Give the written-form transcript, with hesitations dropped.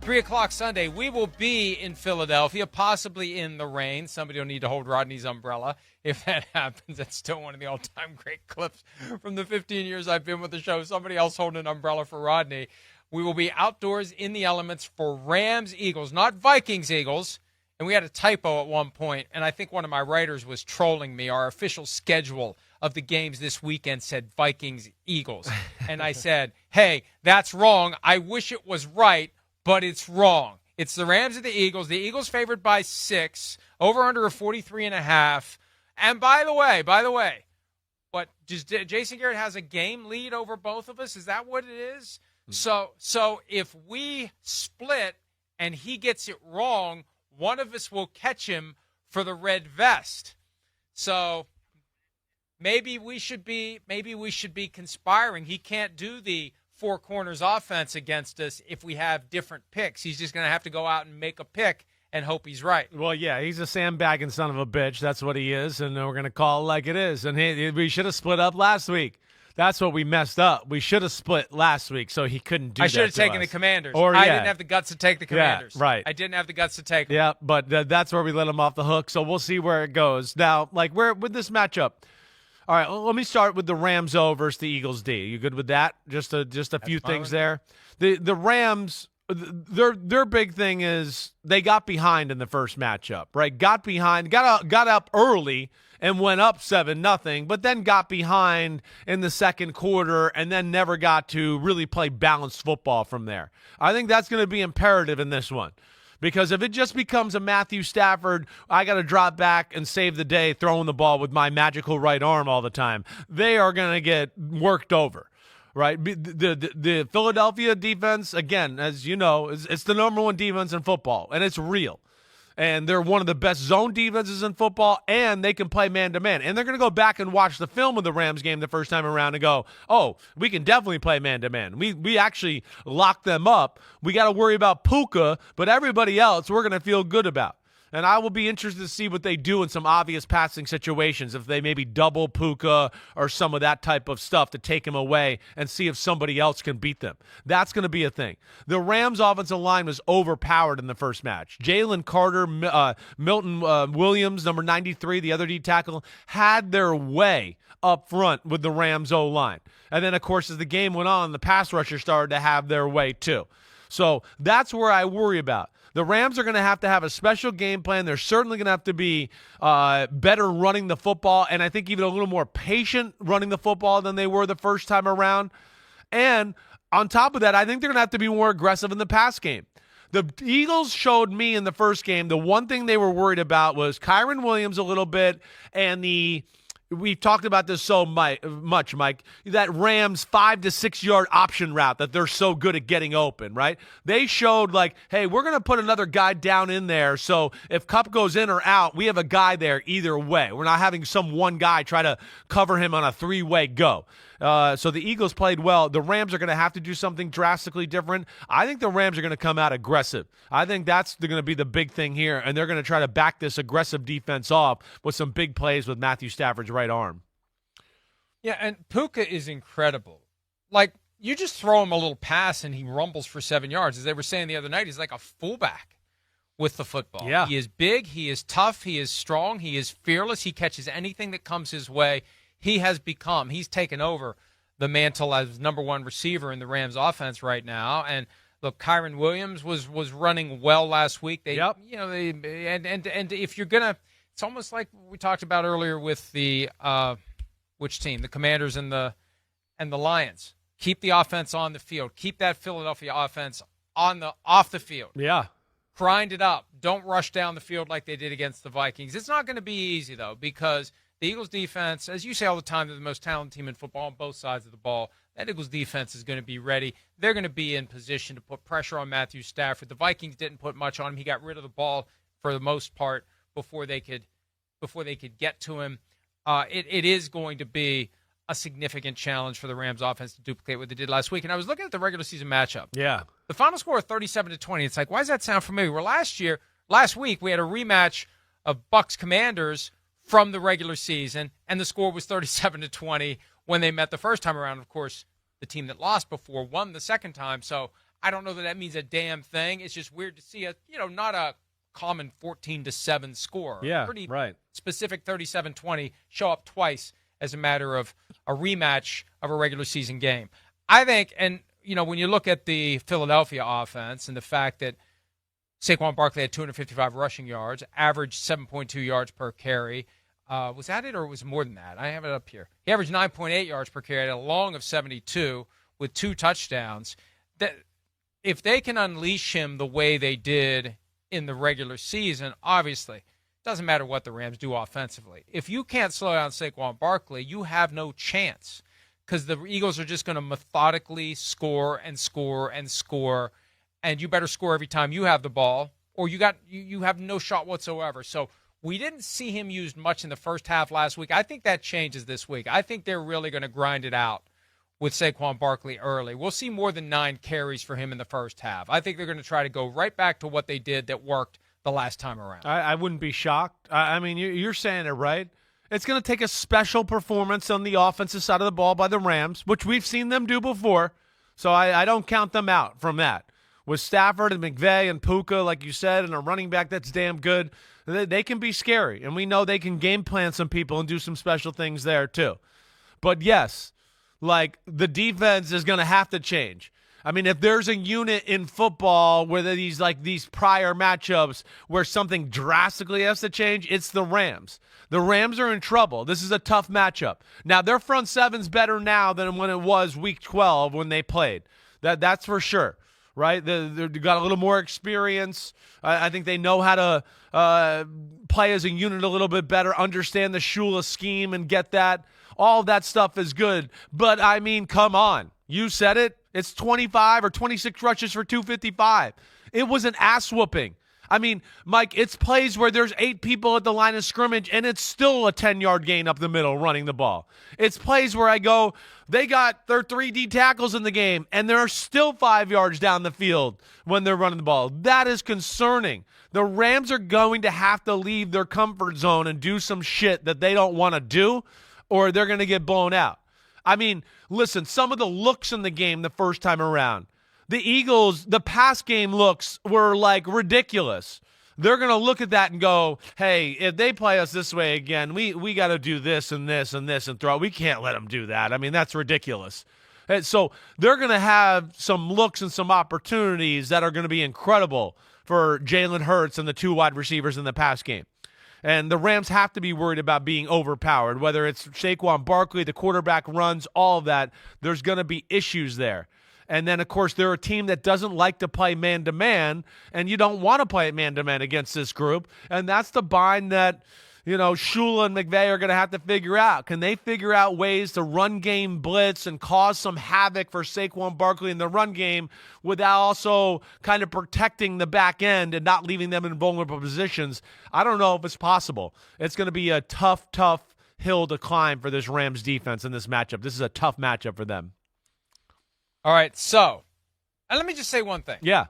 3 o'clock Sunday, we will be in Philadelphia, possibly in the rain. Somebody will need to hold Rodney's umbrella if that happens. That's still one of the all-time great clips from the 15 years I've been with the show. Somebody else holding an umbrella for Rodney. We will be outdoors in the elements for Rams-Eagles, not Vikings-Eagles. And we had a typo at one point, and I think one of my writers was trolling me. Our official schedule of the games this weekend said Vikings-Eagles. And I said, hey, that's wrong. I wish it was right, but it's wrong. It's the Rams and the Eagles. The Eagles favored by 6, over under a 43.5. And by the way, what Jason Garrett has a game lead over both of us? Is that what it is? Mm-hmm. So if we split and he gets it wrong, one of us will catch him for the red vest. So maybe we should be conspiring. He can't do the four corners offense against us if we have different picks. He's just going to have to go out and make a pick and hope he's right. Well, yeah, he's a sandbagging son of a bitch. That's what he is, and we're going to call it like it is. And we should have split up last week. That's what we messed up. We should have split last week, so he couldn't do that. I should have taken the Commanders. I didn't have the guts to take the Commanders. Yeah, right. I didn't have the guts to take them. Yeah, but that's where we let him off the hook, so we'll see where it goes. Now, we're with this matchup. All right, let me start with the Rams O versus the Eagles D. You good with that? Just a few things there. The Rams, their big thing is they got behind in the first matchup, right? Got up early and went up 7-0, but then got behind in the second quarter and then never got to really play balanced football from there. I think that's going to be imperative in this one. Because if it just becomes a Matthew Stafford, I got to drop back and save the day throwing the ball with my magical right arm all the time, they are going to get worked over, right? The Philadelphia defense, again, as you know, it's the number one defense in football, and it's real. And they're one of the best zone defenses in football, and they can play man-to-man. And they're going to go back and watch the film of the Rams game the first time around and go, oh, we can definitely play man-to-man. We actually locked them up. We got to worry about Puka, but everybody else we're going to feel good about. And I will be interested to see what they do in some obvious passing situations, if they maybe double Puka or some of that type of stuff to take him away and see if somebody else can beat them. That's going to be a thing. The Rams' offensive line was overpowered in the first match. Jalen Carter, Milton Williams, number 93, the other D tackle, had their way up front with the Rams' O-line. And then, of course, as the game went on, the pass rushers started to have their way too. So that's where I worry about. The Rams are going to have a special game plan. They're certainly going to have to be better running the football, and I think even a little more patient running the football than they were the first time around. And on top of that, I think they're going to have to be more aggressive in the pass game. The Eagles showed me in the first game the one thing they were worried about was Kyren Williams a little bit, and we've talked about this so much, Mike, that Rams 5 to 6 yard option route that they're so good at getting open, right? They showed hey, we're going to put another guy down in there, so if Kupp goes in or out, we have a guy there either way. We're not having some one guy try to cover him on a three-way go. So the Eagles played well. The Rams are going to have to do something drastically different. I think the Rams are going to come out aggressive. I think that's going to be the big thing here, and they're going to try to back this aggressive defense off with some big plays with Matthew Stafford's right arm. Yeah, and Puka is incredible. You just throw him a little pass, and he rumbles for 7 yards. As they were saying the other night, he's like a fullback with the football. Yeah. He is big, he is tough, he is strong, he is fearless, he catches anything that comes his way. He's taken over the mantle as number one receiver in the Rams offense right now. And look, Kyren Williams was running well last week. And if you're gonna, it's almost like we talked about earlier with the which team, the Commanders and the Lions. Keep the offense on the field. Keep that Philadelphia offense off the field. Yeah. Grind it up. Don't rush down the field like they did against the Vikings. It's not going to be easy though, because the Eagles defense, as you say all the time, they're the most talented team in football on both sides of the ball. That Eagles defense is going to be ready. They're going to be in position to put pressure on Matthew Stafford. The Vikings didn't put much on him. He got rid of the ball for the most part before they could get to him. It is going to be a significant challenge for the Rams offense to duplicate what they did last week. And I was looking at the regular season matchup. Yeah. The final score of 37-20. It's like, why does that sound familiar? Well, last week we had a rematch of Bucks Commanders from the regular season, and the score was 37-20 when they met the first time around. Of course, the team that lost before won the second time. So I don't know that that means a damn thing. It's just weird to see not a common 14-7 score. Yeah, pretty right. specific 37-20 show up twice as a matter of a rematch of a regular season game. I think, and when you look at the Philadelphia offense and the fact that Saquon Barkley had 255 rushing yards, averaged 7.2 yards per carry. Was that it, or was it more than that? I have it up here. He averaged 9.8 yards per carry, had a long of 72 with 2 touchdowns. That if they can unleash him the way they did in the regular season, obviously, it doesn't matter what the Rams do offensively. If you can't slow down Saquon Barkley, you have no chance because the Eagles are just going to methodically score and score and score, and you better score every time you have the ball, or you have no shot whatsoever. So we didn't see him used much in the first half last week. I think that changes this week. I think they're really going to grind it out with Saquon Barkley early. We'll see more than 9 carries for him in the first half. I think they're going to try to go right back to what they did that worked the last time around. I wouldn't be shocked. I mean, you're saying it right. It's going to take a special performance on the offensive side of the ball by the Rams, which we've seen them do before. So I don't count them out from that. With Stafford and McVay and Puka, like you said, and a running back that's damn good, they can be scary. And we know they can game plan some people and do some special things there too. But yes, like the defense is going to have to change. I mean, if there's a unit in football where these prior matchups where something drastically has to change, it's the Rams. The Rams are in trouble. This is a tough matchup. Now, their front seven's better now than when it was week 12 when they played. That's for sure. Right? They've got a little more experience. I think they know how to play as a unit a little bit better, understand the Shula scheme and get that. All of that stuff is good. But, I mean, come on. You said it. It's 25 or 26 rushes for 255. It was an ass whooping. I mean, Mike, it's plays where there's 8 people at the line of scrimmage, and it's still a 10-yard gain up the middle running the ball. It's plays where I go, they got their 3D tackles in the game, and they're still 5 yards down the field when they're running the ball. That is concerning. The Rams are going to have to leave their comfort zone and do some shit that they don't want to do, or they're going to get blown out. I mean, listen, some of the looks in the game the first time around, the Eagles, the pass game looks were like ridiculous. They're going to look at that and go, hey, if they play us this way again, we got to do this and this and this and throw. We can't let them do that. I mean, that's ridiculous. And so they're going to have some looks and some opportunities that are going to be incredible for Jalen Hurts and the 2 wide receivers in the pass game. And the Rams have to be worried about being overpowered, whether it's Saquon Barkley, the quarterback runs, all of that. There's going to be issues there. And then, of course, they're a team that doesn't like to play man-to-man, and you don't want to play man-to-man against this group. And that's the bind that, Shula and McVay are going to have to figure out. Can they figure out ways to run game blitz and cause some havoc for Saquon Barkley in the run game without also kind of protecting the back end and not leaving them in vulnerable positions? I don't know if it's possible. It's going to be a tough hill to climb for this Rams defense in this matchup. This is a tough matchup for them. All right, so let me just say one thing. Yeah.